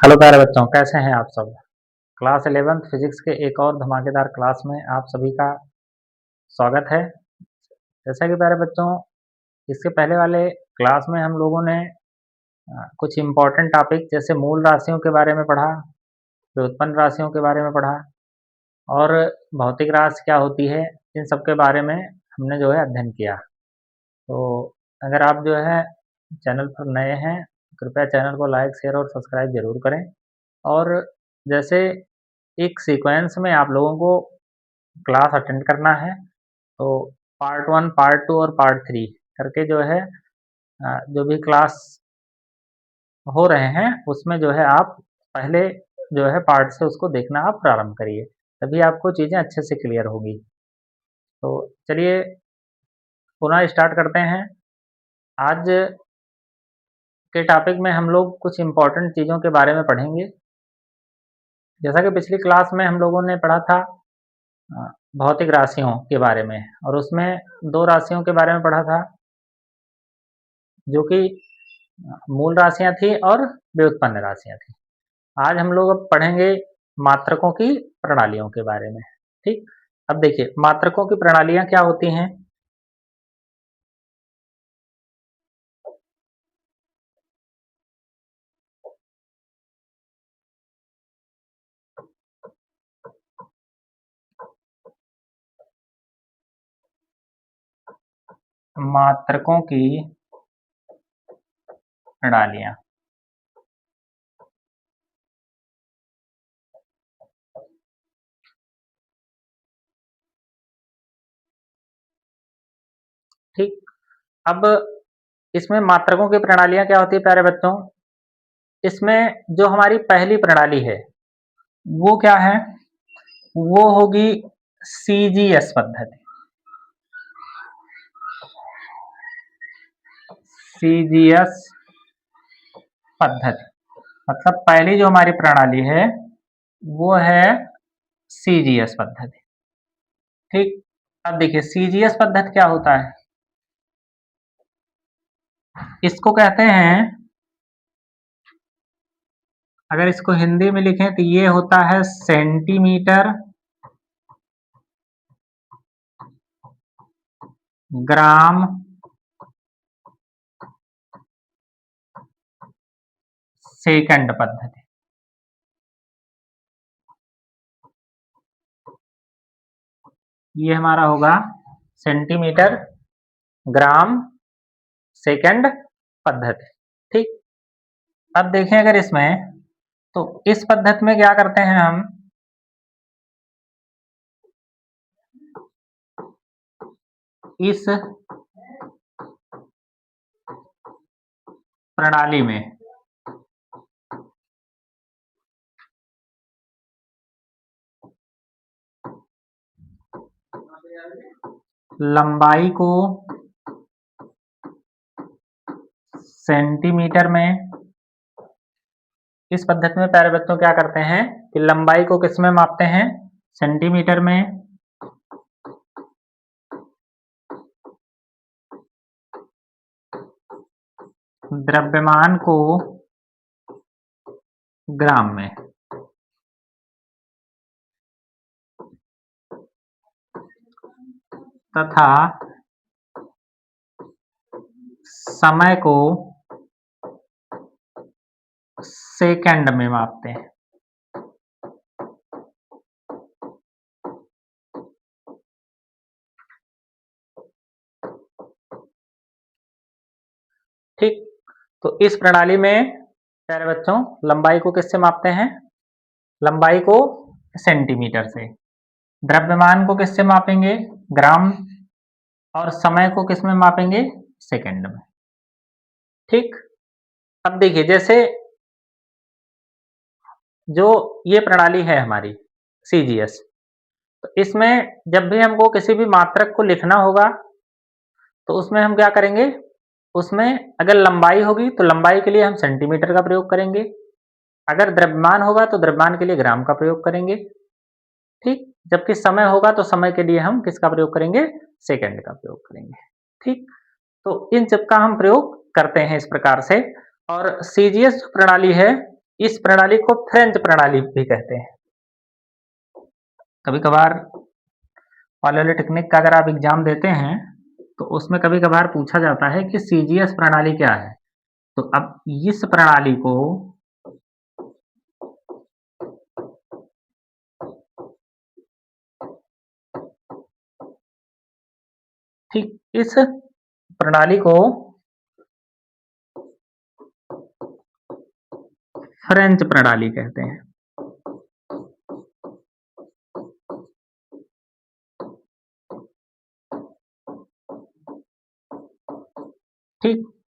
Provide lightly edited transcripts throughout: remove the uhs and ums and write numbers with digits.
Hello प्यारे बच्चों, कैसे हैं आप सब। क्लास 11th फिजिक्स के एक और धमाकेदार क्लास में आप सभी का स्वागत है। जैसा कि प्यारे बच्चों, इसके पहले वाले क्लास में हम लोगों ने कुछ इम्पोर्टेंट टॉपिक जैसे मूल राशियों के बारे में पढ़ा, व्युत्पन्न राशियों के बारे में पढ़ा और भौतिक राशि क्या होती है, इन सब के बारे में हमने जो है अध्ययन किया। तो अगर आप जो है चैनल पर नए हैं, कृपया चैनल को लाइक, शेयर और सब्सक्राइब ज़रूर करें। और जैसे एक सीक्वेंस में आप लोगों को क्लास अटेंड करना है, तो पार्ट 1, पार्ट 2 और पार्ट 3 करके जो है जो भी क्लास हो रहे हैं उसमें जो है आप पहले जो है पार्ट से उसको देखना आप प्रारंभ करिए, तभी आपको चीज़ें अच्छे से क्लियर होगी। तो चलिए पुनः स्टार्ट करते हैं। आज के टॉपिक में हम लोग कुछ इम्पोर्टेंट चीज़ों के बारे में पढ़ेंगे। जैसा कि पिछली क्लास में हम लोगों ने पढ़ा था भौतिक राशियों के बारे में, और उसमें 2 राशियों के बारे में पढ़ा था जो कि मूल राशियां थी और व्युत्पन्न राशियां थी। आज हम लोग अब पढ़ेंगे मात्रकों की प्रणालियों के बारे में। ठीक, अब देखिए मात्रकों की प्रणालियां क्या होती हैं। मात्रकों की प्रणालियां, ठीक। अब इसमें मात्रकों की प्रणालियां क्या होती है प्यारे बच्चों, इसमें जो हमारी पहली प्रणाली है वो क्या है, वो होगी सीजीएस पद्धति। सीजीएस पद्धति मतलब पहली जो हमारी प्रणाली है वो है सीजीएस पद्धति। ठीक, अब देखिए सीजीएस पद्धति क्या होता है। इसको कहते हैं, अगर इसको हिंदी में लिखें तो ये होता है सेंटीमीटर ग्राम सेकंड पद्धति। ये हमारा होगा सेंटीमीटर ग्राम सेकंड पद्धति। ठीक, अब देखें अगर इसमें, तो इस पद्धति में क्या करते हैं हम, इस प्रणाली में लंबाई को सेंटीमीटर में, इस पद्धति में प्यारे बच्चों क्या करते हैं कि लंबाई को किस में मापते हैं, सेंटीमीटर में, द्रव्यमान को ग्राम में, तथा समय को सेकंड में मापते हैं। ठीक, तो इस प्रणाली में प्यारे बच्चों लंबाई को किससे मापते हैं, लंबाई को सेंटीमीटर से, द्रव्यमान को किससे मापेंगे, ग्राम, और समय को किस में मापेंगे, सेकंड में। ठीक, अब देखिए जैसे जो ये प्रणाली है हमारी सीजीएस, तो इसमें जब भी हमको किसी भी मात्रक को लिखना होगा तो उसमें हम क्या करेंगे, उसमें अगर लंबाई होगी तो लंबाई के लिए हम सेंटीमीटर का प्रयोग करेंगे, अगर द्रव्यमान होगा तो द्रव्यमान के लिए ग्राम का प्रयोग करेंगे। ठीक, जबकि समय होगा तो समय के लिए हम किसका प्रयोग करेंगे, सेकंड का प्रयोग करेंगे। ठीक, तो इन सब का हम प्रयोग करते हैं इस प्रकार से। और सीजीएस जो प्रणाली है, इस प्रणाली को फ्रेंच प्रणाली भी कहते हैं। कभी-कभार पॉलिटेक्निक का अगर आप एग्जाम देते हैं, तो उसमें कभी-कभार पूछा जाता है कि सीजीएस प्रणाली क्या है? तो अब इस प्रणाली को ठीक इस प्रणाली को फ्रेंच प्रणाली कहते हैं। ठीक,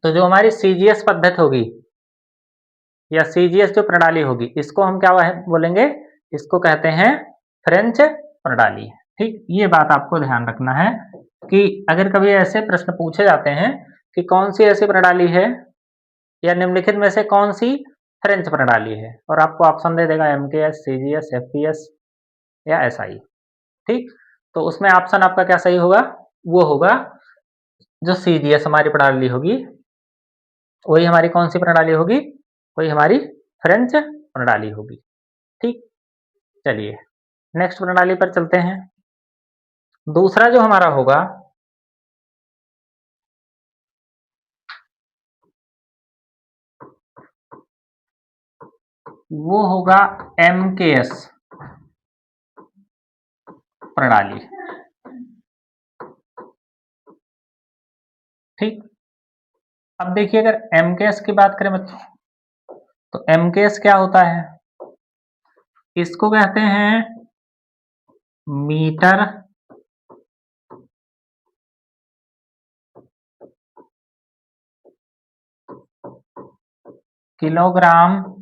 तो जो हमारी सीजीएस पद्धति होगी या सीजीएस जो प्रणाली होगी, इसको हम क्या बोलेंगे? इसको कहते हैं फ्रेंच प्रणाली। ठीक, ये बात आपको ध्यान रखना है कि अगर कभी ऐसे प्रश्न पूछे जाते हैं कि कौन सी ऐसी प्रणाली है या निम्नलिखित में से कौन सी फ्रेंच प्रणाली है, और आपको ऑप्शन दे देगा एमकेएस, सीजीएस, एफपीएस या एसआई। ठीक, तो उसमें ऑप्शन आपका क्या सही होगा? वो होगा जो सीजीएस हमारी प्रणाली होगी, वही हमारी कौन सी प्रणाली होगी? वही हमारी फ्रेंच प्रणाली होगी। ठीक, चलिए नेक्स्ट प्रणाली पर चलते हैं। दूसरा जो हमारा होगा वो होगा एमकेएस प्रणाली। ठीक, अब देखिए अगर एमकेएस की बात करें बच्चों, तो एमकेएस क्या होता है? इसको कहते हैं metre kilogram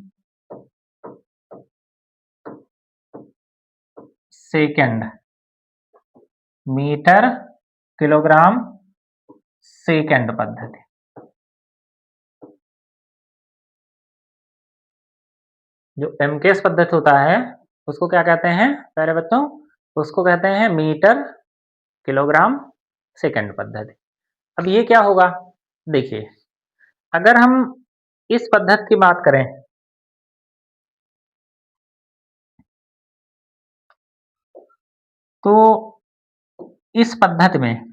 second. Metre kilogram second पद्धति। जो एमकेएस पद्धति होता है उसको क्या कहते हैं प्यारे बच्चों? उसको कहते हैं मीटर किलोग्राम सेकंड पद्धति। अब ये क्या होगा? देखिए, अगर हम इस पद्धति की बात करें, तो इस पद्धति में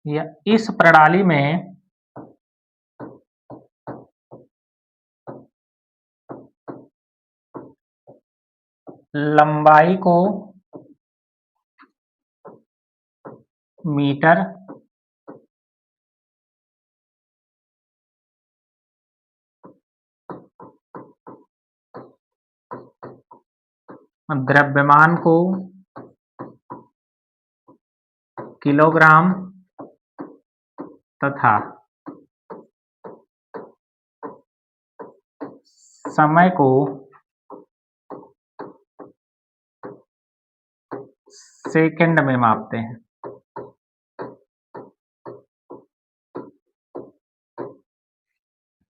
या इस प्रणाली में लंबाई को मीटर, द्रव्यमान को किलोग्राम तथा समय को सेकंड में मापते हैं।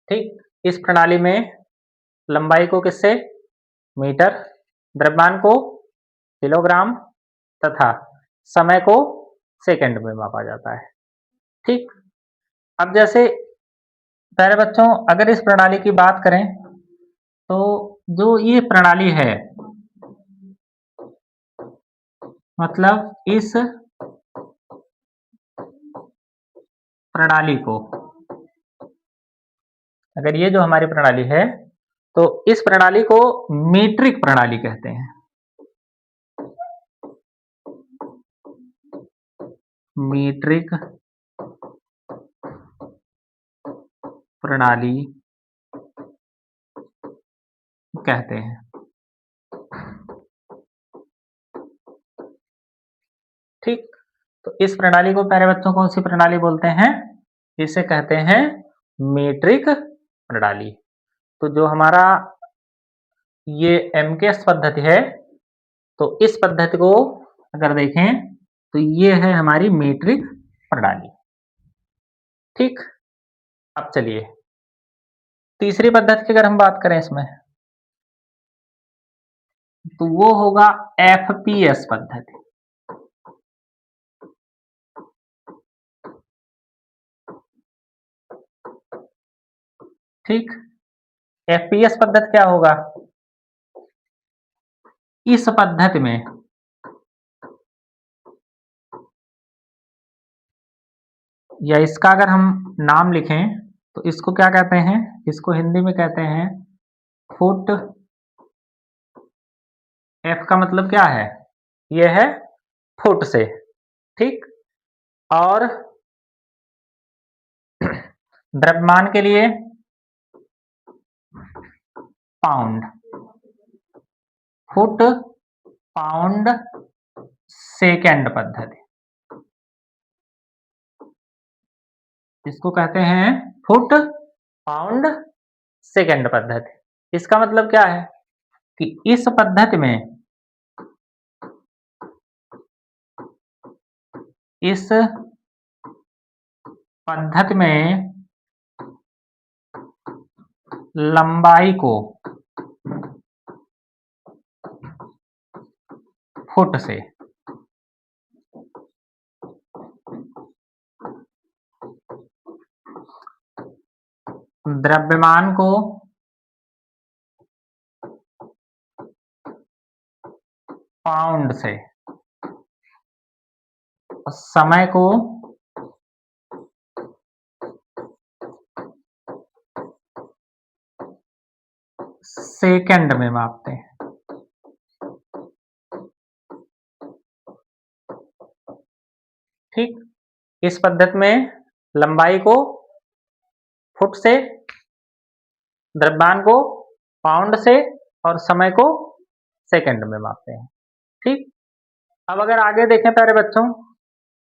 ठीक, इस प्रणाली में लंबाई को किससे? मीटर, द्रव्यमान को किलोग्राम तथा समय को सेकंड में मापा जाता है। ठीक, अब जैसे प्यारे बच्चों अगर इस प्रणाली की बात करें, तो जो ये प्रणाली है, मतलब इस प्रणाली को, अगर ये जो हमारी प्रणाली है, तो इस प्रणाली को मीट्रिक प्रणाली कहते हैं। मीट्रिक प्रणाली कहते हैं। ठीक, तो इस प्रणाली को प्यारे बच्चों कौन सी प्रणाली बोलते हैं? इसे कहते हैं मीट्रिक प्रणाली। तो जो हमारा ये एमकेएस पद्धति है, तो इस पद्धति को अगर देखें तो ये है हमारी मीट्रिक प्रणाली। ठीक, अब चलिए तीसरी पद्धति की अगर हम बात करें इसमें, तो वो होगा एफपीएस पद्धति। ठीक, एफपीएस पद्धति क्या होगा? इस पद्धति में या इसका अगर हम नाम लिखें तो इसको क्या कहते हैं? इसको हिंदी में कहते हैं फुट। एफ का मतलब क्या है? यह है फुट से। ठीक, और द्रव्यमान के लिए पाउंड, फुट पाउंड सेकेंड पद्धति, इसको कहते हैं फुट पाउंड सेकेंड पद्धति। इसका मतलब क्या है कि इस पद्धति में लंबाई को फुट से, द्रव्यमान को पाउंड से, समय को सेकंड में मापते हैं। ठीक, इस पद्धति में लंबाई को फुट से, द्रव्यमान को पाउंड से और समय को सेकंड में मापते हैं। ठीक, अब अगर आगे देखें प्यारे बच्चों,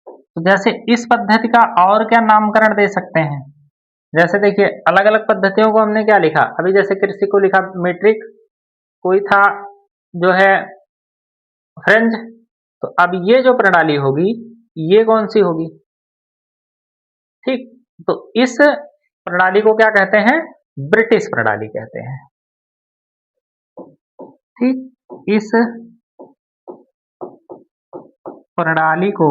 तो जैसे इस पद्धति का और क्या नामकरण दे सकते हैं? जैसे देखिए अलग अलग पद्धतियों को हमने क्या लिखा, अभी जैसे कृषि को लिखा मीट्रिक, कोई था जो है फ्रेंच। तो अब ये जो प्रणाली होगी ये कौन सी होगी? ठीक, तो इस प्रणाली को क्या कहते हैं? ब्रिटिश प्रणाली कहते हैं। ठीक, इस प्रणाली को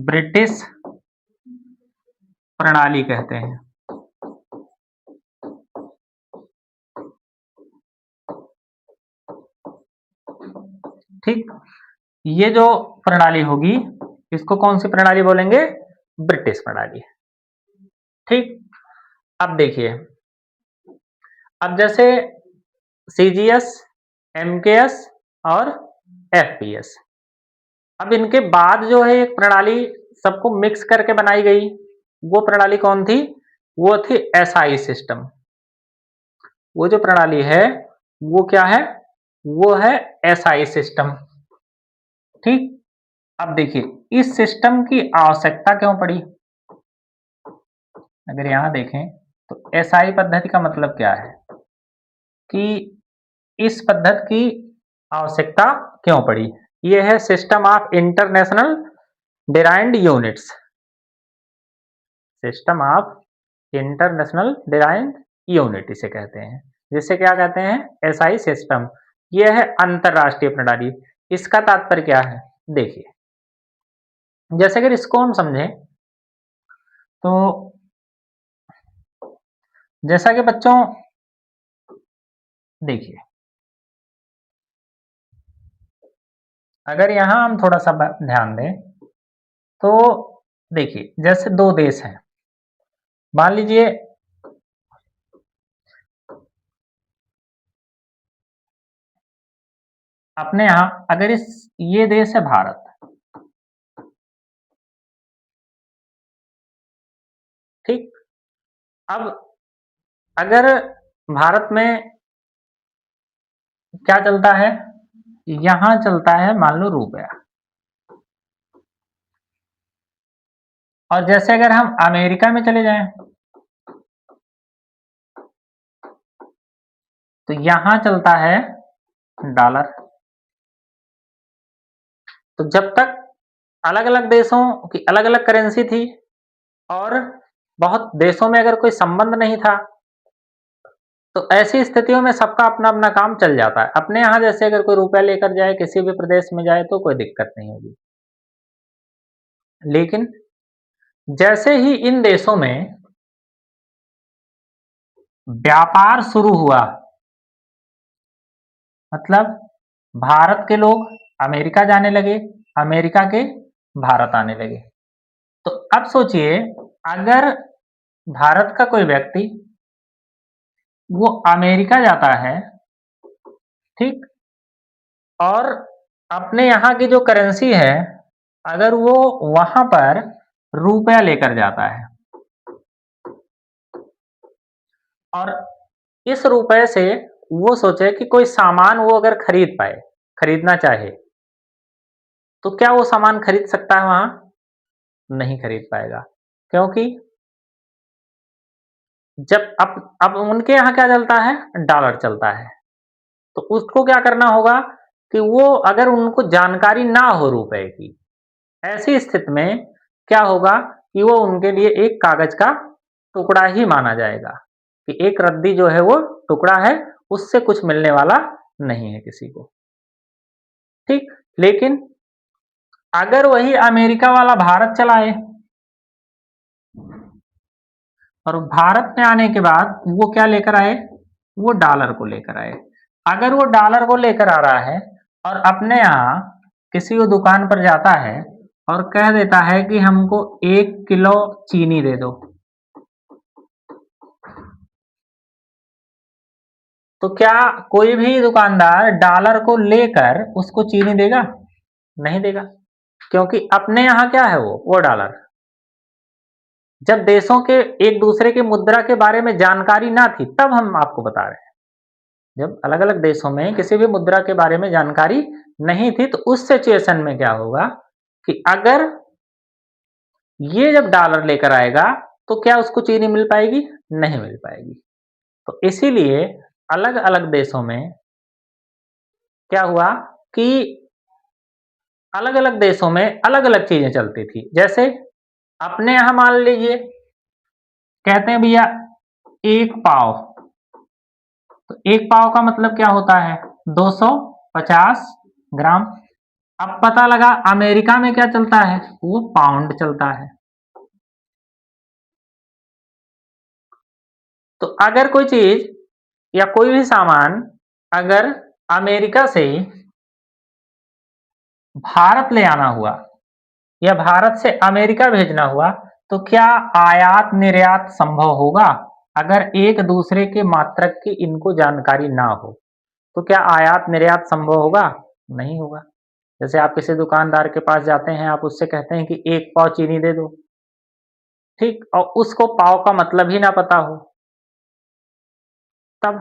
ब्रिटिश प्रणाली कहते हैं। ठीक, ये जो प्रणाली होगी इसको कौन सी प्रणाली बोलेंगे? ब्रिटिश प्रणाली। ठीक, अब देखिए, अब जैसे सीजीएस, एमकेएस और एफपीएस, अब इनके बाद जो है एक प्रणाली सबको मिक्स करके बनाई गई, वो प्रणाली कौन थी? वो थी एसआई सिस्टम। वो जो प्रणाली है वो क्या है? वो है एसआई सिस्टम। ठीक, अब देखिए इस सिस्टम की आवश्यकता क्यों पड़ी? अगर यहां देखें तो एसआई पद्धति का मतलब क्या है कि इस पद्धति की आवश्यकता क्यों पड़ी? ये है system of international derived units, system of international derived unit इसे कहते हैं, जिसे क्या कहते हैं? SI system. यह है अंतरराष्ट्रीय प्रणाली। इसका तात्पर्य क्या है? देखिए, जैसे अगर इसको हम समझें तो जैसा कि बच्चों देखिए, अगर यहां हम थोड़ा सा ध्यान दें तो देखिए जैसे दो देश हैं, मान लीजिए अपने यहां अगर ये देश है भारत। ठीक, अब अगर भारत में क्या चलता है? यहां चलता है मान लो रुपया, और जैसे अगर हम अमेरिका में चले जाएं तो यहां चलता है डॉलर। तो जब तक अलग अलग देशों की अलग अलग करेंसी थी और बहुत देशों में अगर कोई संबंध नहीं था, तो ऐसी स्थितियों में सबका अपना-अपना काम चल जाता है। अपने यहाँ जैसे अगर कोई रुपया लेकर जाए, किसी भी प्रदेश में जाए तो कोई दिक्कत नहीं होगी। लेकिन जैसे ही इन देशों में व्यापार शुरू हुआ, मतलब भारत के लोग अमेरिका जाने लगे, अमेरिका के भारत आने लगे। तो अब सोचिए, अगर भारत का कोई व्यक्ति वो अमेरिका जाता है, ठीक? और अपने यहाँ की जो करेंसी है, अगर वो वहाँ पर रुपया लेकर जाता है और इस रुपए से वो सोचे कि कोई सामान वो अगर खरीद पाए, खरीदना चाहे, तो क्या वो सामान खरीद सकता है वहाँ? नहीं खरीद पाएगा। क्योंकि जब अब उनके यहाँ क्या चलता है? डॉलर चलता है। तो उसको क्या करना होगा कि वो अगर उनको जानकारी ना हो रुपए की, ऐसी स्थिति में क्या होगा कि वो उनके लिए एक कागज का टुकड़ा ही माना जाएगा कि एक रद्दी जो है वो टुकड़ा है, उससे कुछ मिलने वाला नहीं है किसी को। ठीक? लेकिन अगर वही अमेरिका वाला भारत चला आए और भारत में आने के बाद वो क्या लेकर आए? वो डॉलर को लेकर आए। अगर वो डॉलर को लेकर आ रहा है और अपने यहाँ किसी को दुकान पर जाता है और कह देता है कि हमको 1 किलो चीनी दे दो, तो क्या कोई भी दुकानदार डॉलर को लेकर उसको चीनी देगा? नहीं देगा, क्योंकि अपने यहाँ क्या है वो डॉलर। जब देशों के एक दूसरे की मुद्रा के बारे में जानकारी ना थी, तब हम आपको बता रहे हैं। जब अलग-अलग देशों में किसी भी मुद्रा के बारे में जानकारी नहीं थी, तो उस सिचुएशन में क्या होगा कि अगर ये जब डॉलर लेकर आएगा, तो क्या उसको चीनी मिल पाएगी? नहीं मिल पाएगी। तो इसीलिए अलग-अलग देशों में क्या हुआ कि अलग-अलग देशों में अलग-अलग चीज़ें चलती थी। जैसे अपने यहाँ मान लीजिए, कहते हैं भैया 1 पाव, तो 1 पाव का मतलब क्या होता है? 250 ग्राम। अब पता लगा अमेरिका में क्या चलता है? वो पाउंड चलता है। तो अगर कोई चीज़ या कोई भी सामान अगर अमेरिका से भारत ले आना हुआ या भारत से अमेरिका भेजना हुआ, तो क्या आयात-निर्यात संभव होगा? अगर एक दूसरे के मात्रक की इनको जानकारी ना हो, तो क्या आयात-निर्यात संभव होगा? नहीं होगा। जैसे आप किसी दुकानदार के पास जाते हैं, आप उससे कहते हैं कि 1 पाव चीनी दे दो, ठीक? और उसको पाव का मतलब ही ना पता हो, तब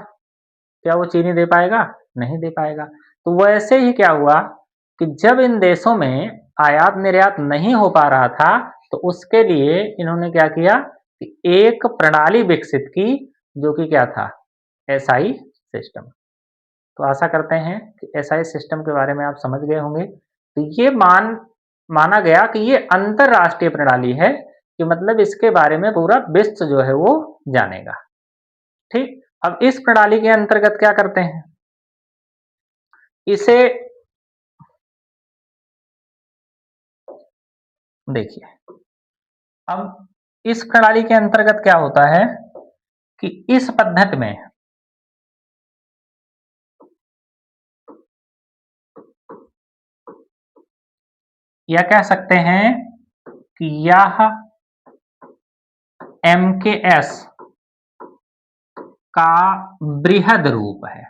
क्या वो चीनी दे पाएगा? नहीं दे पाएगा। तो वैसे ही क्या हुआ कि जब इन देशों में आयात-निर्यात नहीं हो पा रहा था, तो उसके लिए इन्होंने क्या किया कि एक प्रणाली विकसित की, जो कि क्या था? SI system. तो आशा करते हैं कि एसआई सिस्टम के बारे में आप समझ गए होंगे। तो ये माना गया कि ये अंतरराष्ट्रीय प्रणाली है कि मतलब इसके बारे में पूरा विश्व जो है वो जानेगा। ठीक? अब इस प्रणाली के अंतर्गत क्या करते हैं? इसे देखिए, अब इस प्रणाली के अंतर्गत क्या होता है कि इस पद्धति में या कह सकते हैं कि यह एमकेएस का बृहद रूप है।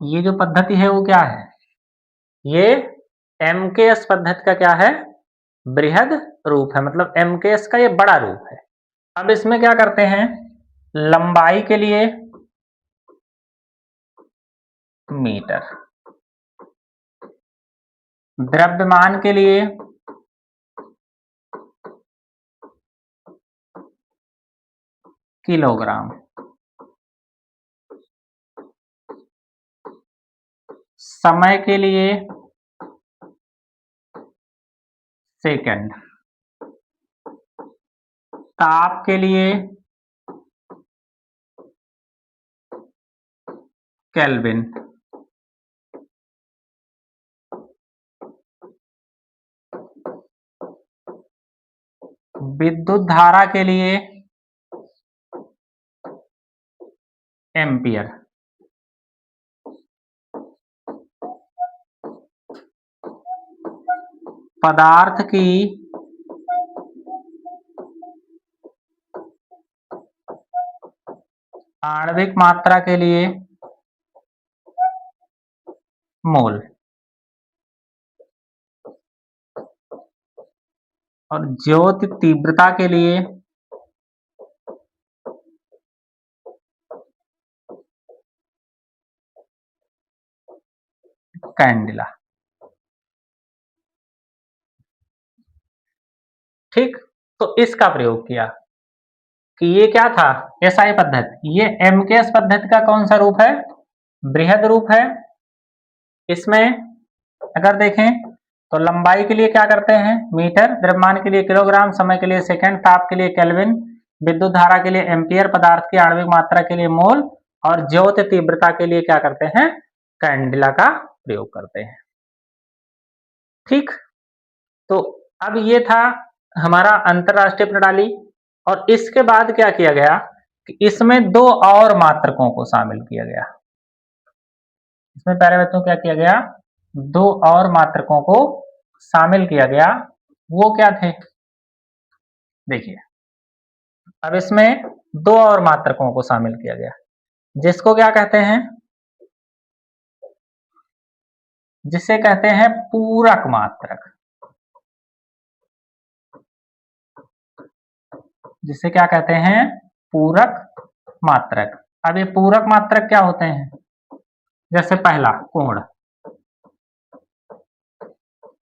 ये जो पद्धति है वो क्या है? ये एमकेएस पद्धति का क्या है? बृहद रूप है, मतलब एमकेएस का ये बड़ा रूप है। अब इसमें क्या करते हैं? लंबाई के लिए मीटर, द्रव्यमान के लिए किलोग्राम, समय के लिए सेकेंड, ताप के लिए केल्विन, विद्युत धारा के लिए एम्पियर, पदार्थ की आणविक मात्रा के लिए मोल, और ज्योति तीव्रता के लिए कैंडिला। ठीक, तो इसका प्रयोग किया कि ये क्या था, एसआई पद्धति। ये एमकेएस पद्धति का कौन सा रूप है, बृहद रूप है। इसमें अगर देखें तो लंबाई के लिए क्या करते हैं मीटर, द्रव्यमान के लिए किलोग्राम, समय के लिए सेकंड, ताप के लिए केल्विन, विद्युत धारा के लिए एम्पियर, पदार्थ की आणविक मात्रा के लिए मोल, और ज्योति तीव्रता के लिए क्या करते हैं, कैंडिला का प्रयोग करते हैं। ठीक, तो अब ये था हमारा अंतरराष्ट्रीय प्रणाली। और इसके बाद क्या किया गया कि इसमें दो और मात्रकों को शामिल किया गया। इसमें प्यारे बच्चों क्या किया गया, दो और मात्रकों को शामिल किया गया। वो क्या थे, देखिए अब इसमें दो और मात्रकों को शामिल किया गया, जिसको क्या कहते हैं, जिसे कहते हैं पूरक मात्रक। जिसे क्या कहते हैं, पूरक मात्रक। अब ये पूरक मात्रक क्या होते हैं, जैसे पहला कोण,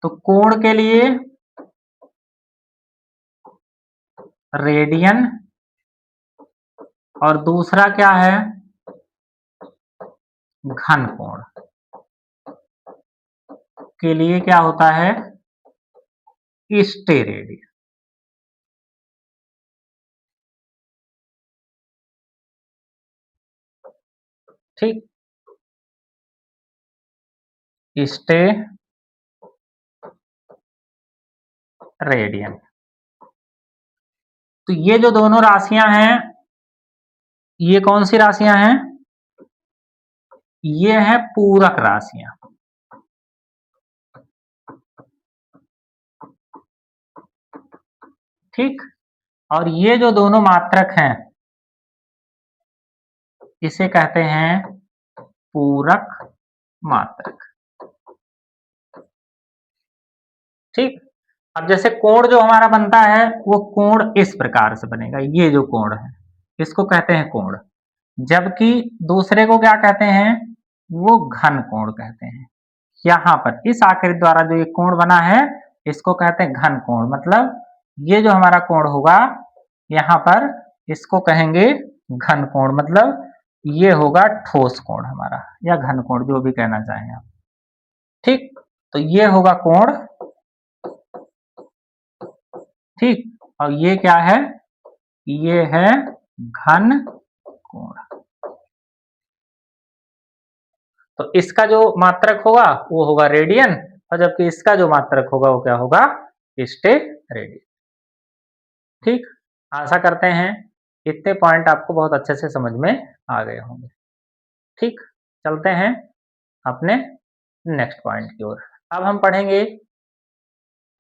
तो कोण के लिए रेडियन, और दूसरा क्या है, घन कोण के लिए क्या होता है, स्टेरेडियन। ठीक, स्टे रेडियन। तो ये जो दोनों राशियां हैं, ये कौन सी राशियां हैं, ये है पूरक राशियां। ठीक, और ये जो दोनों मात्रक हैं इसे कहते हैं पूरक मात्रक। ठीक, अब जैसे कोण जो हमारा बनता है वो कोण इस प्रकार से बनेगा, ये जो कोण है इसको कहते हैं कोण, जबकि दूसरे को क्या कहते हैं, वो घन कोण कहते हैं। यहां पर इस आकृति द्वारा जो ये कोण बना है इसको कहते हैं घन कोण। मतलब ये जो हमारा कोण होगा यहां पर इसको कहेंगे घन कोण, मतलब ये होगा ठोस कोण हमारा, या घन कोण जो भी कहना चाहें आप। ठीक, तो ये होगा कोण। ठीक, और ये क्या है, ये है घन कोण। तो इसका जो मात्रक होगा वो होगा रेडियन, और जबकि इसका जो मात्रक होगा वो क्या होगा, स्टेरेडियन। ठीक, आशा करते हैं इतने पॉइंट आपको बहुत अच्छे से समझ में आ गए होंगे। ठीक, चलते हैं अपने नेक्स्ट पॉइंट की ओर। अब हम पढ़ेंगे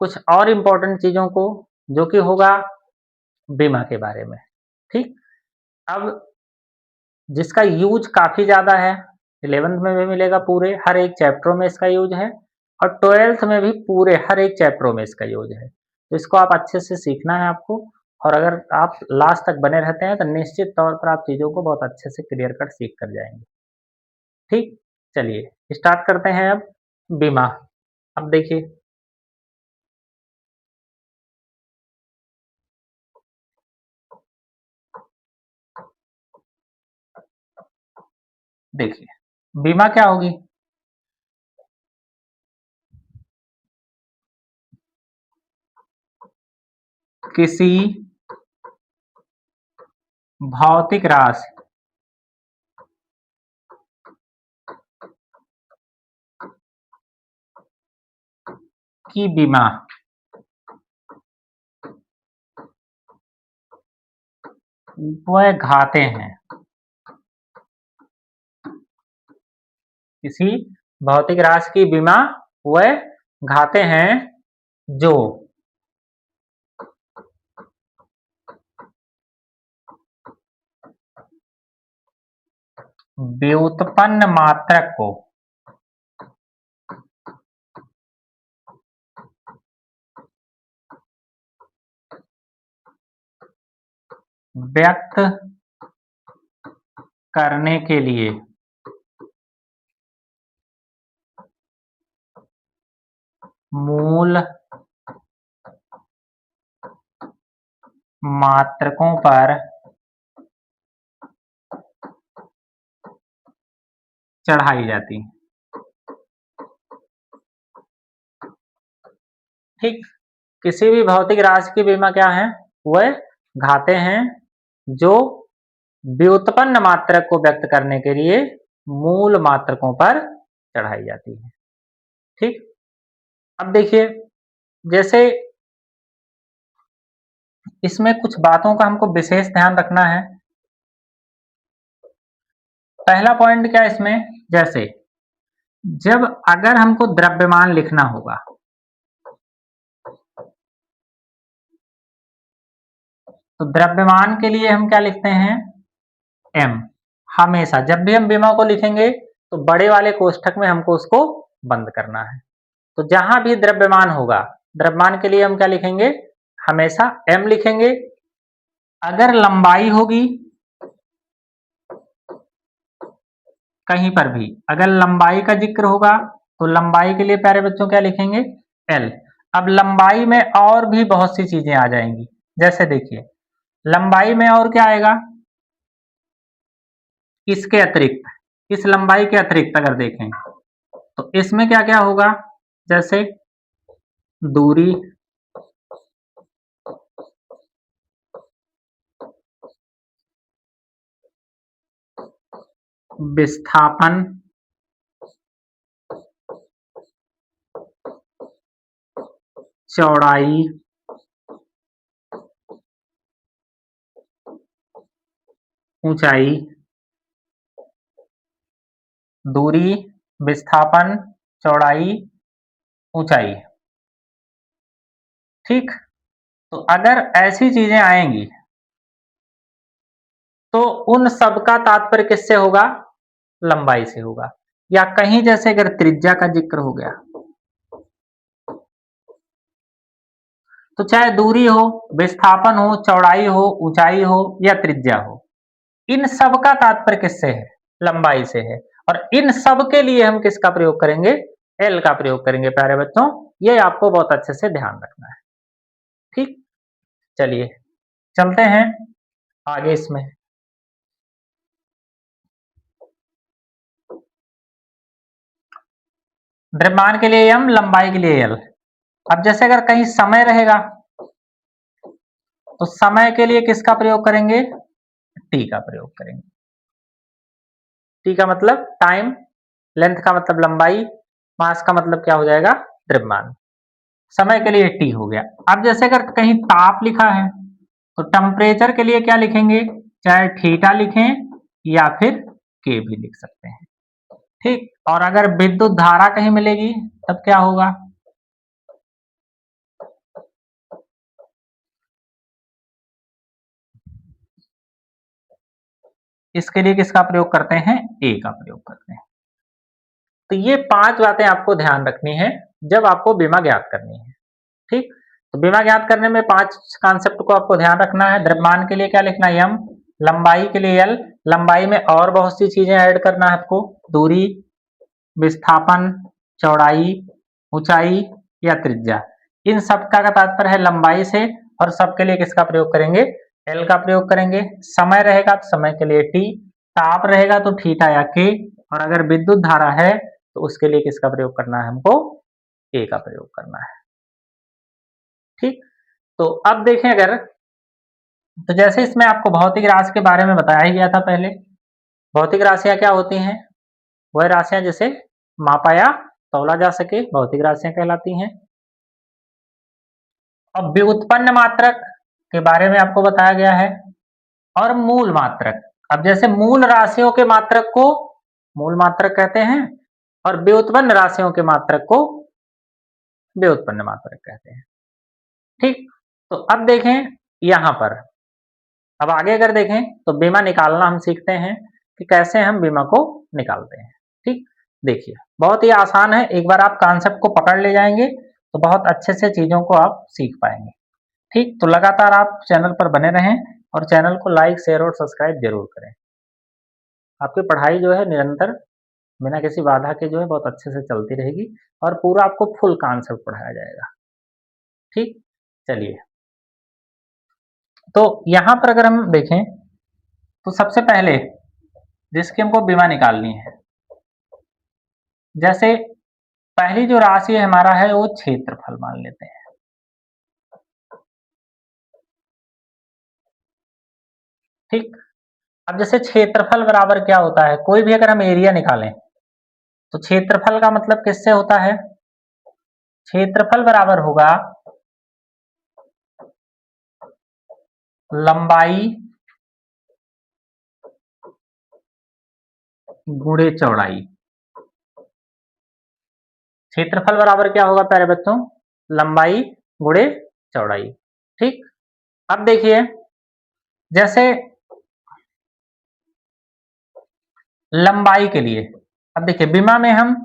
कुछ और इम्पोर्टेंट चीजों को, जो कि होगा बीमा के बारे में। ठीक, अब जिसका यूज काफी ज्यादा है, 11th में भी मिलेगा, पूरे हर एक चैप्टरों में इसका यूज है, और 12th में भी पूरे हर एक चैप्टरों में इसका यूज है। तो इसको आप अच्छे से सीखना है आपको, और अगर आप लास्ट तक बने रहते हैं तो निश्चित तौर पर आप चीजों को बहुत अच्छे से क्लियर कट सीख कर जाएंगे। ठीक, चलिए स्टार्ट करते हैं अब बीमा। अब देखिए देखिए बीमा क्या होगी, किसी भौतिक राशि की विमा वह घाते हैं। किसी भौतिक राशि की विमा वह घाते हैं जो व्युत्पन्न मात्रक को व्यक्त करने के लिए मूल मात्रकों पर चढ़ाई जाती है। ठीक, किसी भी भौतिक राशि की विमा क्या है, वह घाते हैं जो व्युत्पन्न मात्रक को व्यक्त करने के लिए मूल मात्रकों पर चढ़ाई जाती है। ठीक, अब देखिए, जैसे इसमें कुछ बातों का हमको विशेष ध्यान रखना है। पहला पॉइंट क्या है इसमें, जैसे जब अगर हमको द्रव्यमान लिखना होगा तो द्रव्यमान के लिए हम क्या लिखते हैं, m। हमेशा जब भी हम विमा को लिखेंगे तो बड़े वाले कोष्ठक में हमको उसको बंद करना है। तो जहां भी द्रव्यमान होगा, द्रव्यमान के लिए हम क्या लिखेंगे, हमेशा m लिखेंगे। अगर लंबाई होगी कहीं पर भी, अगर लंबाई का जिक्र होगा तो लंबाई के लिए प्यारे बच्चों क्या लिखेंगे, l। अब लंबाई में और भी बहुत सी चीजें आ जाएंगी, जैसे देखिए लंबाई में और क्या आएगा, इसके अतिरिक्त, इस लंबाई के अतिरिक्त अगर देखें तो इसमें क्या क्या होगा, जैसे दूरी, विस्थापन, चौड़ाई, ऊंचाई, दूरी, विस्थापन, चौड़ाई, ऊंचाई। ठीक, तो अगर ऐसी चीजें आएंगी तो उन सब का तात्पर्य किससे होगा, लंबाई से होगा। या कहीं जैसे अगर त्रिज्या का जिक्र हो गया तो चाहे दूरी हो, विस्थापन हो, चौड़ाई हो, ऊंचाई हो या त्रिज्या हो, इन सब का तात्पर्य किससे है, लंबाई से है। और इन सब के लिए हम किसका प्रयोग करेंगे, एल का प्रयोग करेंगे प्यारे बच्चों, ये आपको बहुत अच्छे से ध्यान रखना है। ठीक, चलिए चलते हैं आगे इसमें। द्रव्यमान के लिए m, लंबाई के लिए l। अब जैसे अगर कहीं समय रहेगा तो समय के लिए किसका प्रयोग करेंगे, t का प्रयोग करेंगे। t का मतलब टाइम, लेंथ का मतलब लंबाई, मास का मतलब क्या हो जाएगा, द्रव्यमान। समय के लिए t हो गया। अब जैसे अगर कहीं ताप लिखा है तो टेम्परेचर के लिए क्या लिखेंगे, चाहे थीटा लिखें या फिर k भी लिख सकते हैं। ठीक, और अगर विद्युत धारा कहीं मिलेगी तब क्या होगा, इसके लिए किसका प्रयोग करते हैं, ए का प्रयोग करते हैं। तो ये 5 बातें आपको ध्यान रखनी है जब आपको बीमा ज्ञात करनी है। ठीक, तो बीमा ज्ञात करने में 5 कॉन्सेप्ट को आपको ध्यान रखना है। द्रव्यमान के लिए क्या लिखना है, m। लंबाई के लिए l। लंबाई में और बहुत सी चीजें ऐड करना है आपको, दूरी, विस्थापन, चौड़ाई, ऊंचाई या त्रिज्या। इन सब का तात्पर्य है लंबाई से, और सबके लिए किसका प्रयोग करेंगे, एल का प्रयोग करेंगे। समय रहेगा तो समय के लिए टी, ताप रहेगा तो थीटा या के, और अगर विद्युत धारा है तो उसके लिए किसका प्रयोग करना है हमको, ए का प्रयोग करना है। ठीक, तो अब देखें अगर, तो जैसे इसमें आपको भौतिक राशि के बारे में बताया ही गया था पहले। भौतिक राशियाँ क्या होती हैं? वह राशियाँ जिसे मापा या तौला जा सके, भौतिक राशियाँ कहलाती हैं। अब व्युत्पन्न मात्रक के बारे में आपको बताया गया है और मूल मात्रक। अब जैसे मूल राशियों के मात्रक को मूल मात्रक कहते हैं और व्युत्पन्न राशियों के मात्रक को व्युत्पन्न मात्रक कहते हैं। ठीक, तो अब देखें यहाँ पर, अब आगे अगर देखें तो बीमा निकालना हम सीखते हैं कि कैसे हम बीमा को निकालते हैं। ठीक, देखिए बहुत ही आसान है, एक बार आप कॉन्सेप्ट को पकड़ ले जाएंगे तो बहुत अच्छे से चीज़ों को आप सीख पाएंगे। ठीक, तो लगातार आप चैनल पर बने रहें और चैनल को लाइक, शेयर और सब्सक्राइब जरूर करें। आपकी पढ़ाई जो है निरंतर बिना किसी बाधा के जो है बहुत अच्छे से चलती रहेगी और पूरा आपको फुल कॉन्सेप्ट पढ़ाया जाएगा। ठीक, चलिए, तो यहाँ पर अगर हम देखें तो सबसे पहले जिसकी हमको बीमा निकालनी है, जैसे पहली जो राशि हमारा है वो क्षेत्रफल मान लेते हैं। ठीक, अब जैसे क्षेत्रफल बराबर क्या होता है, कोई भी अगर हम एरिया निकालें तो क्षेत्रफल का मतलब किससे होता है? क्षेत्रफल बराबर होगा लंबाई गुणे चौड़ाई। क्षेत्रफल बराबर क्या होगा प्यारे बच्चों? लंबाई गुणे चौड़ाई। ठीक, अब देखिए जैसे लंबाई के लिए, अब देखिए बीमा में हम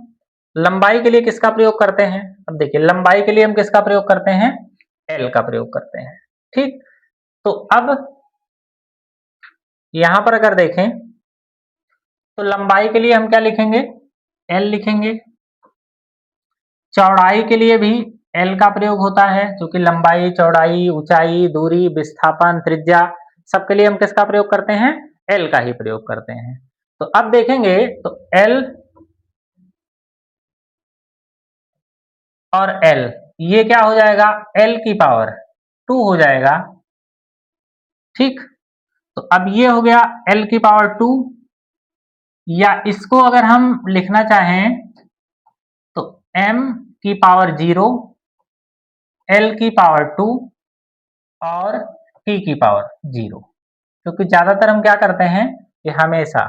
लंबाई के लिए किसका प्रयोग करते हैं? अब देखिए लंबाई के लिए हम किसका प्रयोग करते हैं? एल का प्रयोग करते हैं। ठीक, तो अब यहां पर अगर देखें तो लंबाई के लिए हम क्या लिखेंगे? एल लिखेंगे। चौड़ाई के लिए भी एल का प्रयोग होता है, क्योंकि लंबाई, चौड़ाई, ऊंचाई, दूरी, विस्थापन, त्रिज्या सबके लिए हम किसका प्रयोग करते हैं? एल का ही प्रयोग करते हैं। तो अब देखेंगे तो एल और एल ये क्या हो जाएगा? एल की पावर 2 हो जाएगा। ठीक, तो अब ये हो गया एल की पावर 2, या इसको अगर हम लिखना चाहें तो m की पावर 0, एल की पावर 2 और t की पावर 0। क्योंकि ज्यादातर हम क्या करते हैं कि हमेशा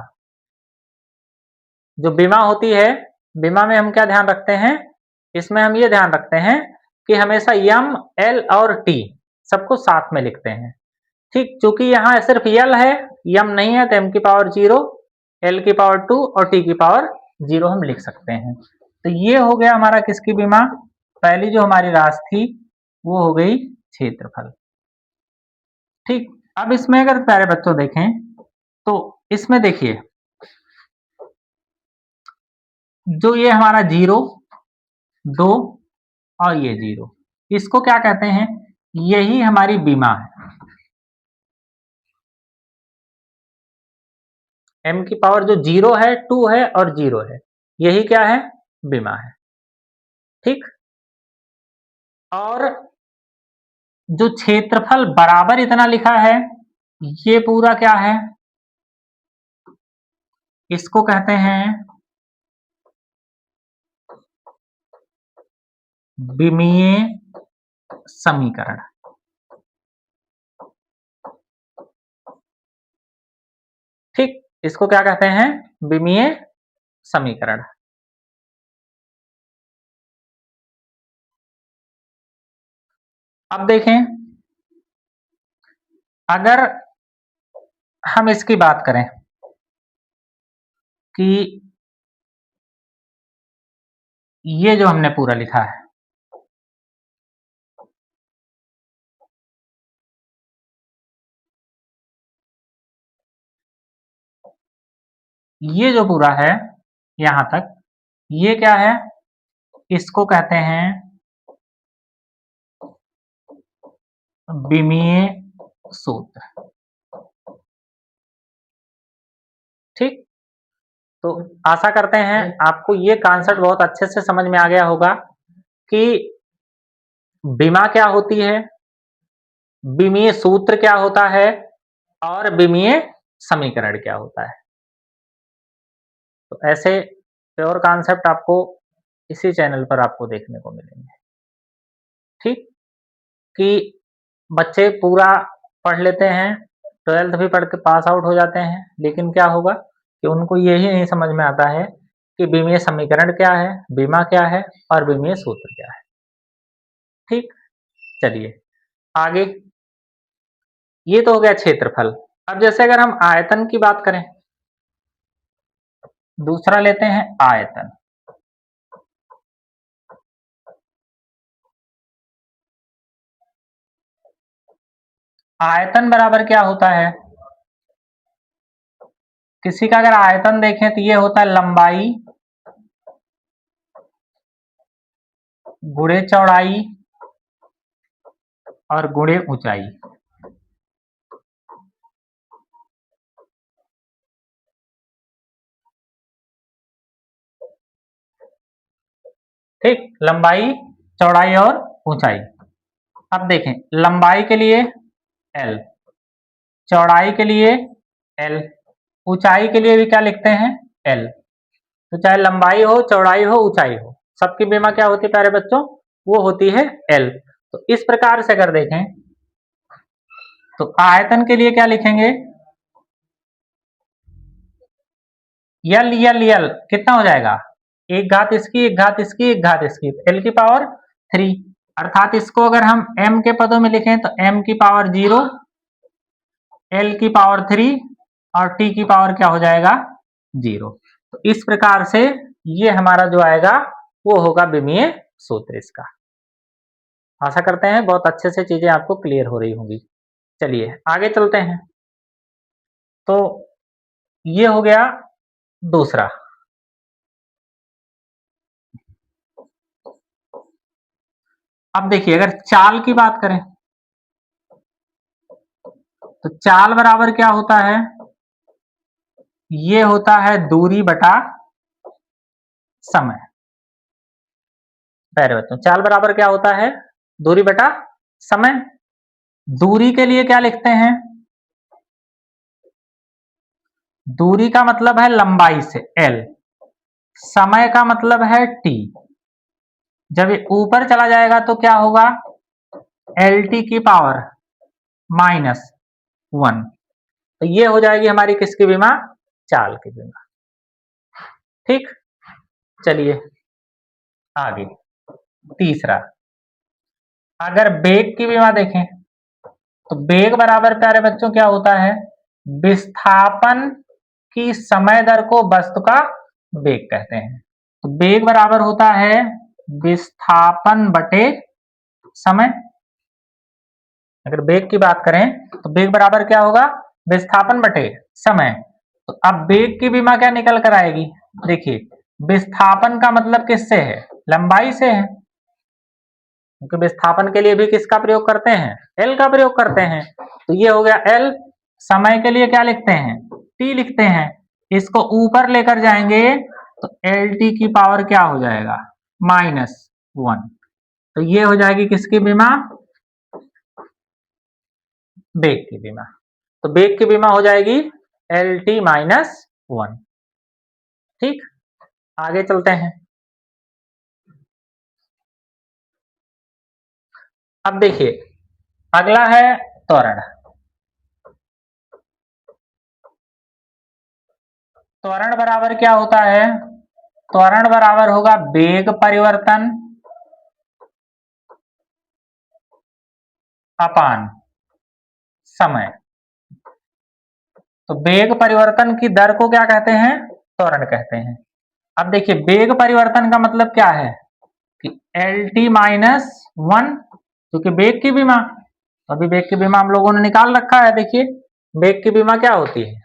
जो बीमा होती है, बीमा में हम क्या ध्यान रखते हैं? इसमें हम ये ध्यान रखते हैं कि हमेशा m, l और t सबको साथ में लिखते हैं। ठीक, चूंकि यहाँ सिर्फ यल है, यम नहीं है, तो m की पावर 0, l की पावर 2 और t की पावर 0 हम लिख सकते हैं। तो ये हो गया हमारा किसकी बीमा? पहली जो हमारी राशि थी वो हो गई क्षेत्रफल। ठीक, अब इसमें अगर प्यारे बच्चों देखें तो इसमें देखिए जो ये हमारा 0, 2 और ये 0, इसको क्या कहते हैं? यही हमारी बीमा है। m की पावर जो 0 है, 2 है और 0 है, यही क्या है? बीमा है। ठीक, और जो क्षेत्रफल बराबर इतना लिखा है, ये पूरा क्या है? इसको कहते हैं विमीय समीकरण। ठीक, इसको क्या कहते हैं? विमीय समीकरण। अब देखें अगर हम इसकी बात करें कि ये जो हमने पूरा लिखा है, ये जो पूरा है यहां तक, ये क्या है? इसको कहते हैं विमीय सूत्र। ठीक, तो आशा करते हैं आपको ये कॉन्सेप्ट बहुत अच्छे से समझ में आ गया होगा कि बीमा क्या होती है, विमीय सूत्र क्या होता है और विमीय समीकरण क्या होता है। तो ऐसे प्योर कॉन्सेप्ट आपको इसी चैनल पर आपको देखने को मिलेंगे। ठीक, कि बच्चे पूरा पढ़ लेते हैं, 12th भी पढ़ के पास आउट हो जाते हैं, लेकिन क्या होगा कि उनको यही नहीं समझ में आता है कि विमीय समीकरण क्या है, विमा क्या है और विमीय सूत्र क्या है। ठीक, चलिए आगे। ये तो हो गया क्षेत्रफल। अब जैसे अगर हम आयतन की बात करें, दूसरा लेते हैं आयतन। आयतन बराबर क्या होता है, किसी का अगर आयतन देखें तो ये होता है लंबाई गुणे चौड़ाई और गुणे ऊंचाई। ठीक, लंबाई चौड़ाई और ऊंचाई। अब देखें, लंबाई के लिए L, चौड़ाई के लिए L, ऊंचाई के लिए भी क्या लिखते हैं L। तो चाहे लंबाई हो, चौड़ाई हो, ऊंचाई हो, सबकी बीमा क्या होती है प्यारे बच्चों, वो होती है L। तो इस प्रकार से अगर देखें तो आयतन के लिए क्या लिखेंगे, यल यल यल कितना हो जाएगा, एक घात इसकी, एक घात इसकी, एक घात इसकी, L की पावर 3। अर्थात इसको अगर हम m के पदों में लिखें तो m की पावर 0, L की पावर 3 और t की पावर क्या हो जाएगा 0। तो इस प्रकार से ये हमारा जो आएगा वो होगा विमीय सूत्र इसका। आशा करते हैं बहुत अच्छे से चीजें आपको क्लियर हो रही होंगी। चलिए आगे चलते हैं। तो ये हो गया दूसरा। अब देखिए अगर चाल की बात करें तो चाल बराबर क्या होता है, ये होता है दूरी बटा समय। पहले बच्चों चाल बराबर क्या होता है, दूरी बटा समय। दूरी के लिए क्या लिखते हैं, दूरी का मतलब है लंबाई से L, समय का मतलब है T। जब ये ऊपर चला जाएगा तो क्या होगा, LT की पावर -1। तो ये हो जाएगी हमारी किसकी बीमा, चाल की बीमा। ठीक, चलिए आगे तीसरा। अगर बेग की बीमा देखें तो बेग बराबर प्यारे बच्चों क्या होता है, विस्थापन की समय दर को वस्तु का बेग कहते हैं। तो बेग बराबर होता है विस्थापन बटे समय। अगर बेग की बात करें तो बेग बराबर क्या होगा, विस्थापन बटे समय। तो अब बेग की बीमा क्या निकल कर आएगी, देखिए विस्थापन का मतलब किससे है, लंबाई से है, क्योंकि विस्थापन के लिए भी किसका प्रयोग करते हैं, L का प्रयोग करते हैं। तो ये हो गया L। समय के लिए क्या लिखते हैं, T लिखते हैं। इसको ऊपर लेकर जाएंगे तो LT की पावर क्या हो जाएगा -1। तो ये हो जाएगी किसकी बीमा, बेग की बीमा। तो बेग की बीमा हो जाएगी LT -1। ठीक, आगे चलते हैं। अब देखिए अगला है त्वरण। त्वरण बराबर क्या होता है, त्वरण बराबर होगा वेग परिवर्तन अपान समय। तो वेग परिवर्तन की दर को क्या कहते हैं, त्वरण कहते हैं। अब देखिए वेग परिवर्तन का मतलब क्या है कि LT -1, क्योंकि वेग की बीमा, अभी वेग की बीमा हम लोगों ने निकाल रखा है। देखिए वेग की बीमा क्या होती है,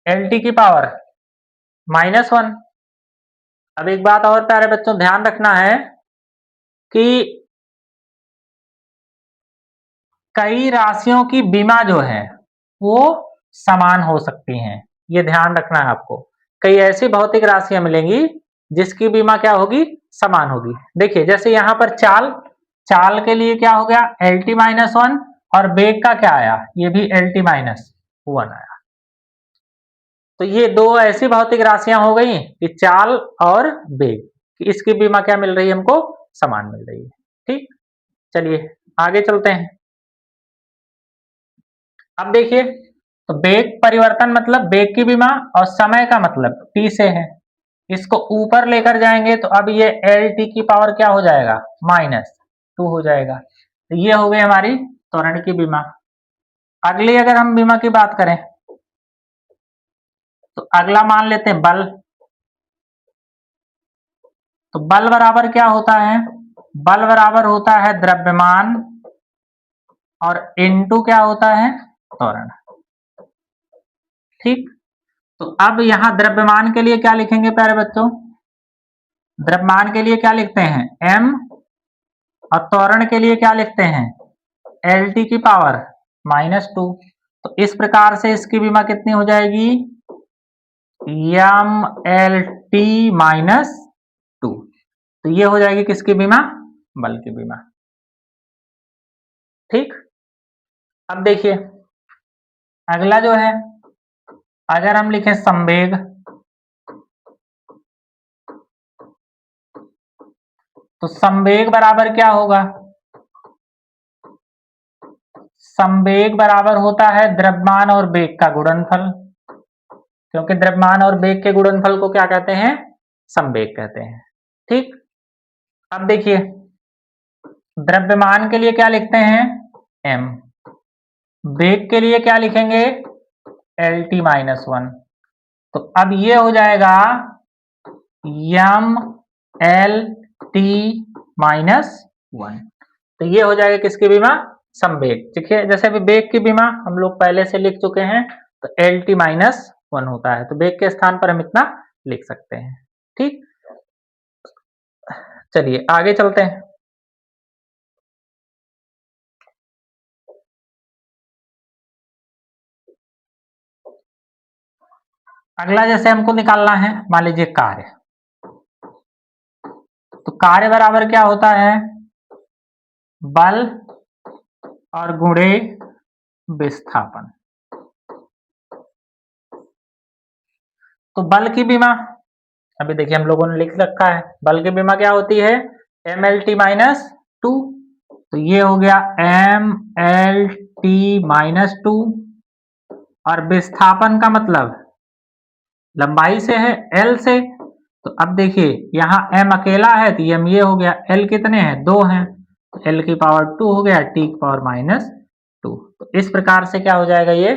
LT की पावर -1। अब एक बात और प्यारे बच्चों ध्यान रखना है कि कई राशियों की बीमा जो है वो समान हो सकती हैं, ये ध्यान रखना है आपको। कई ऐसी भौतिक राशियां मिलेंगी जिसकी बीमा क्या होगी, समान होगी। देखिए जैसे यहाँ पर चाल, चाल के लिए क्या हो गया LT -1, और बेग का क्या आया, ये भी LT-1 आया। तो ये दो ऐसी भौतिक राशियां हो गई कि चाल और बेग, कि इसकी बीमा क्या मिल रही है हमको, समान मिल रही है। ठीक, चलिए आगे चलते हैं। अब देखिए, तो बेग परिवर्तन मतलब बेग की बीमा, और समय का मतलब t से है। इसको ऊपर लेकर जाएंगे तो अब ये LT की पावर क्या हो जाएगा, -2 हो जाएगा। तो ये हो गई हमारी त्वरण की बीमा। अगली अगर हम बीमा की बात करें तो अगला मान लेते हैं बल। तो बल बराबर क्या होता है, बल बराबर होता है द्रव्यमान और इनटू क्या होता है, त्वरण। ठीक, तो अब यहां द्रव्यमान के लिए क्या लिखेंगे प्यारे बच्चों, द्रव्यमान के लिए क्या लिखते हैं m, और त्वरण के लिए क्या लिखते हैं LT की पावर -2। तो इस प्रकार से इसकी बीमा कितनी हो जाएगी, MLT-2। तो ये हो जाएगी किसकी बीमा, बल की बीमा। ठीक, अब देखिए अगला जो है, अगर हम लिखें संवेग, तो संवेग बराबर क्या होगा, संवेग बराबर होता है द्रव्यमान और बेग का गुणनफल, क्योंकि द्रव्यमान और बेग के गुणनफल को क्या कहते हैं, संवेग कहते हैं। ठीक, अब देखिए द्रव्यमान के लिए क्या लिखते हैं m, बेग के लिए क्या लिखेंगे LT-1। तो अब ये हो जाएगा MLT-1। तो ये हो जाएगा किसकी बीमा, संवेग। देखिए जैसे अभी बेग की बीमा हम लोग पहले से लिख चुके हैं, तो LT-1 होता है, तो बेग के स्थान पर हम इतना लिख सकते हैं। ठीक, चलिए आगे चलते हैं। अगला जैसे हमको निकालना है, मान लीजिए कार्य। तो कार्य बराबर क्या होता है, बल और गुणे विस्थापन। तो बल की बीमा अभी देखिए हम लोगों ने लिख रखा है, बल की बीमा क्या होती है MLT-2। तो ये हो गया MLT-2, और विस्थापन का मतलब लंबाई से है L से। तो अब देखिए यहाँ m अकेला है तो m ये हो गया, L कितने हैं, 2 हैं, तो L की पावर 2 हो गया, T की पावर -2। तो इस प्रकार से क्या हो जाएगा, ये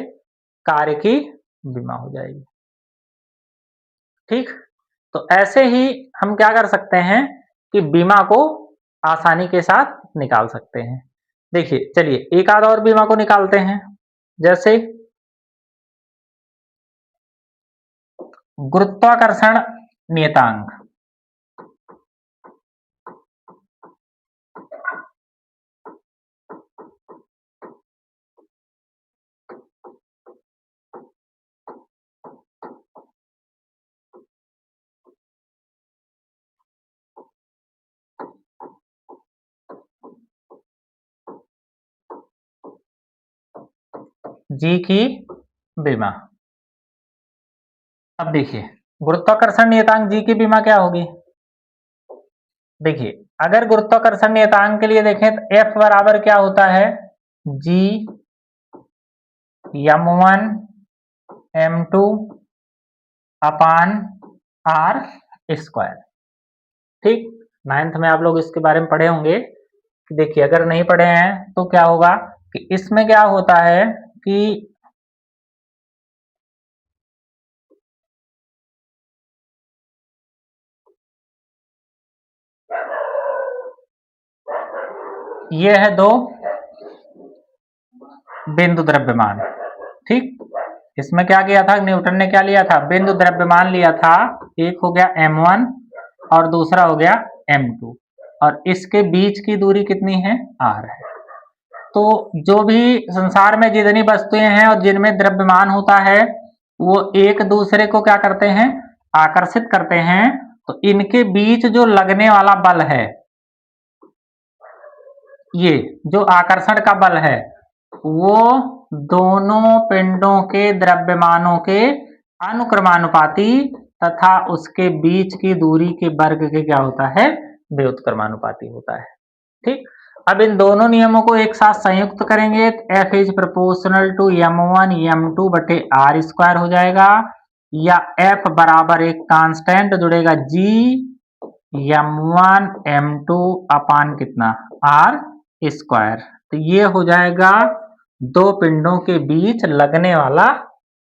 कार्य की बीमा हो जाएगी। ठीक, तो ऐसे ही हम क्या कर सकते हैं कि बीमा को आसानी के साथ निकाल सकते हैं। देखिए चलिए एक आध और बीमा को निकालते हैं, जैसे गुरुत्वाकर्षण नियतांक। जी की बीमा। अब देखिए गुरुत्वाकर्षण नियतांक जी की बीमा क्या होगी, देखिए अगर गुरुत्वाकर्षण नियतांक के लिए देखें तो F बराबर क्या होता है, G m1 m2 अपान r स्क्वायर। ठीक, 9th में आप लोग इसके बारे में पढ़े होंगे। कि देखिए अगर नहीं पढ़े हैं तो क्या होगा कि इसमें क्या होता है कि ये है दो बिंदु द्रव्यमान। ठीक, इसमें क्या किया था न्यूटन ने, क्या लिया था, बिंदु द्रव्यमान लिया था। एक हो गया m1 और दूसरा हो गया m2, और इसके बीच की दूरी कितनी है, r है। तो जो भी संसार में जितनी वस्तुएं हैं और जिनमें द्रव्यमान होता है वो एक दूसरे को क्या करते हैं, आकर्षित करते हैं। तो इनके बीच जो लगने वाला बल है, ये जो आकर्षण का बल है, वो दोनों पिंडों के द्रव्यमानों के अनुक्रमानुपाती तथा उसके बीच की दूरी के वर्ग के क्या होता है, व्युत्क्रमानुपाती होता है। ठीक, अब इन दोनों नियमों को एक साथ संयुक्त करेंगे तो F is proportional to m1 m2 बटे आर स्क्वायर हो जाएगा, या F बराबर एक कांस्टेंट जुड़ेगा G m1 m2 अपान कितना आर स्क्वायर। तो ये हो जाएगा दो पिंडों के बीच लगने वाला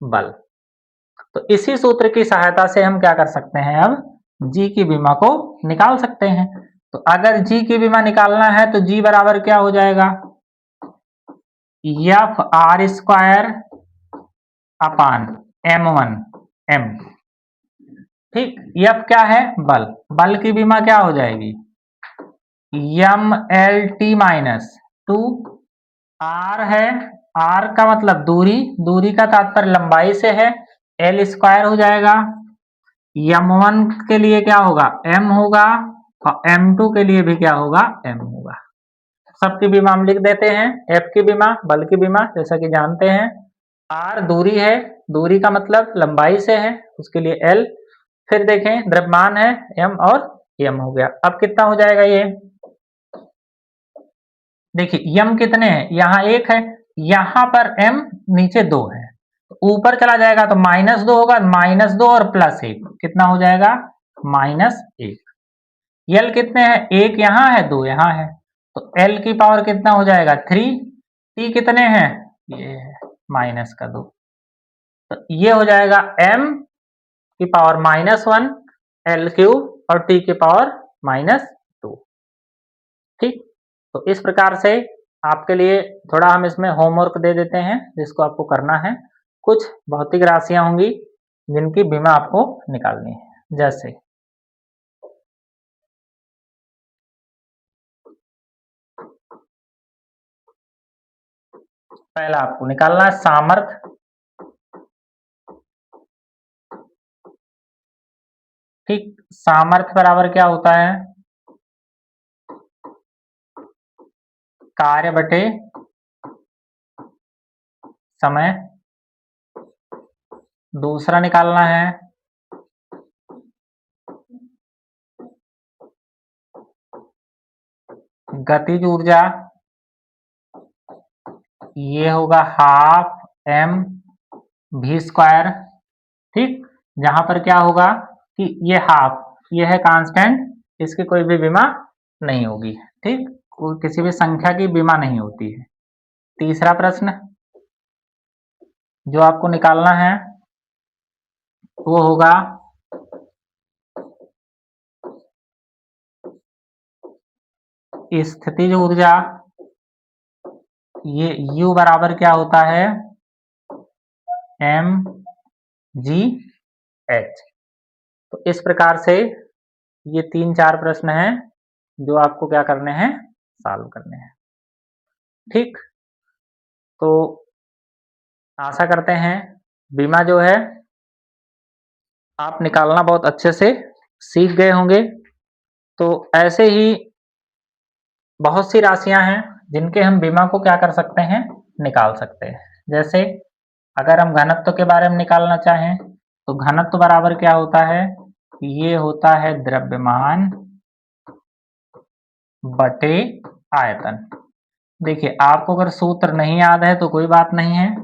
बल। तो इसी सूत्र की सहायता से हम क्या कर सकते हैं, अब जी की विमा को निकाल सकते हैं। तो अगर जी की विमा निकालना है तो जी बराबर क्या हो जाएगा, F R square upon m1 m। ठीक, एफ क्या है, बल, बल की विमा क्या हो जाएगी M L T minus 2, R है, आर का मतलब दूरी, दूरी का तात्पर्य लंबाई से है, एल स्क्वायर हो जाएगा, m1 के लिए क्या होगा m होगा और m2 के लिए भी क्या होगा m होगा। सबकी बीमा हम लिख देते हैं, f की बीमा, बल की बीमा जैसा कि जानते हैं, r दूरी है, दूरी का मतलब लंबाई से है, उसके लिए l, फिर देखें द्रव्यमान है m और m हो गया। अब कितना हो जाएगा ये, देखिए m कितने हैं, यहाँ एक है, यहाँ पर m नीचे दो है, ऊपर चला जाएगा तो -2 होगा, -2 और +1 कितना हो जाएगा -1। एल कितने हैं, एक यहाँ है दो यहाँ है, तो एल की पावर कितना हो जाएगा 3। टी कितने हैं, ये है -2, तो ये हो जाएगा m की पावर -1 एल क्यूब और टी की पावर -2। ठीक, तो इस प्रकार से आपके लिए थोड़ा हम इसमें होमवर्क दे देते हैं जिसको आपको करना है। कुछ भौतिक राशियां होंगी जिनकी विमा आपको निकालनी है, जैसे पहला आपको निकालना है सामर्थ्य। ठीक, सामर्थ्य बराबर क्या होता है, कार्य बटे समय। दूसरा निकालना है गतिज ऊर्जा, ये होगा हाफ एम वी स्क्वायर। ठीक, जहां पर क्या होगा कि ये हाफ, ये है कांस्टेंट, इसकी कोई भी बीमा नहीं होगी। ठीक, कोई किसी भी संख्या की बीमा नहीं होती है। तीसरा प्रश्न जो आपको निकालना है वो होगा स्थितिज ऊर्जा, ये U बराबर क्या होता है एम जी एच। तो इस प्रकार से ये 3-4 प्रश्न हैं जो आपको क्या करने हैं, सॉल्व करने हैं। ठीक, तो आशा करते हैं बीमा जो है आप निकालना बहुत अच्छे से सीख गए होंगे। तो ऐसे ही बहुत सी राशियां हैं जिनके हम बीमा को क्या कर सकते हैं, निकाल सकते हैं। जैसे अगर हम घनत्व के बारे में निकालना चाहें तो घनत्व बराबर क्या होता है, ये होता है द्रव्यमान बटे आयतन। देखिए आपको अगर सूत्र नहीं याद है तो कोई बात नहीं है,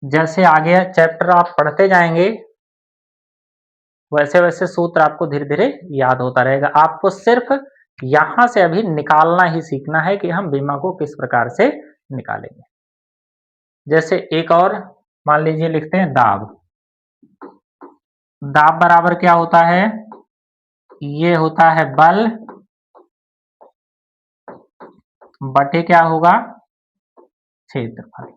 जैसे आगे चैप्टर आप पढ़ते जाएंगे वैसे वैसे सूत्र आपको धीरे धीरे याद होता रहेगा। आपको सिर्फ यहां से अभी निकालना ही सीखना है कि हम बीमा को किस प्रकार से निकालेंगे। जैसे एक और मान लीजिए लिखते हैं दाब, दाब बराबर क्या होता है, ये होता है बल बटे क्या होगा क्षेत्रफल।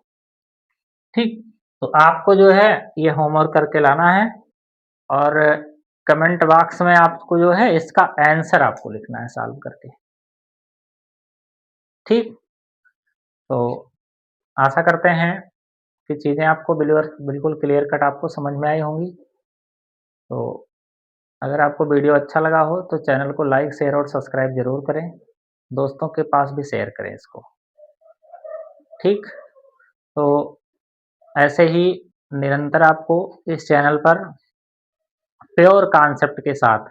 ठीक, तो आपको जो है ये होमवर्क करके लाना है और कमेंट बॉक्स में आपको जो है इसका आंसर आपको लिखना है सॉल्व करके। ठीक, तो आशा करते हैं कि चीज़ें आपको बिल्कुल क्लियर कट आपको समझ में आई होंगी। तो अगर आपको वीडियो अच्छा लगा हो तो चैनल को लाइक शेयर और सब्सक्राइब ज़रूर करें, दोस्तों के पास भी शेयर करें इसको। ठीक, तो ऐसे ही निरंतर आपको इस चैनल पर प्योर कॉन्सेप्ट के साथ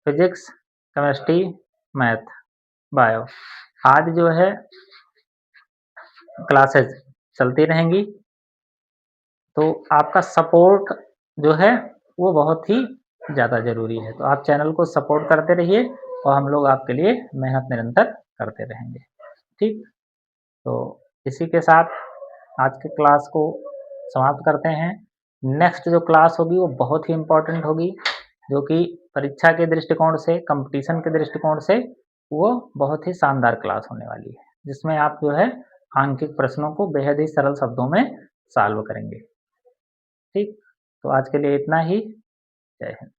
फिजिक्स, केमिस्ट्री, मैथ, बायो आज जो है क्लासेस चलती रहेंगी। तो आपका सपोर्ट जो है वो बहुत ही ज़्यादा ज़रूरी है। तो आप चैनल को सपोर्ट करते रहिए और हम लोग आपके लिए मेहनत निरंतर करते रहेंगे। ठीक? तो इसी के साथ आज की क्लास को समाप्त करते हैं। नेक्स्ट जो क्लास होगी वो बहुत ही इम्पोर्टेंट होगी, जो कि परीक्षा के दृष्टिकोण से, कॉम्पिटिशन के दृष्टिकोण से वो बहुत ही शानदार क्लास होने वाली है, जिसमें आप जो है आंकिक प्रश्नों को बेहद ही सरल शब्दों में सॉल्व करेंगे। ठीक? तो आज के लिए इतना ही। जय हिंद।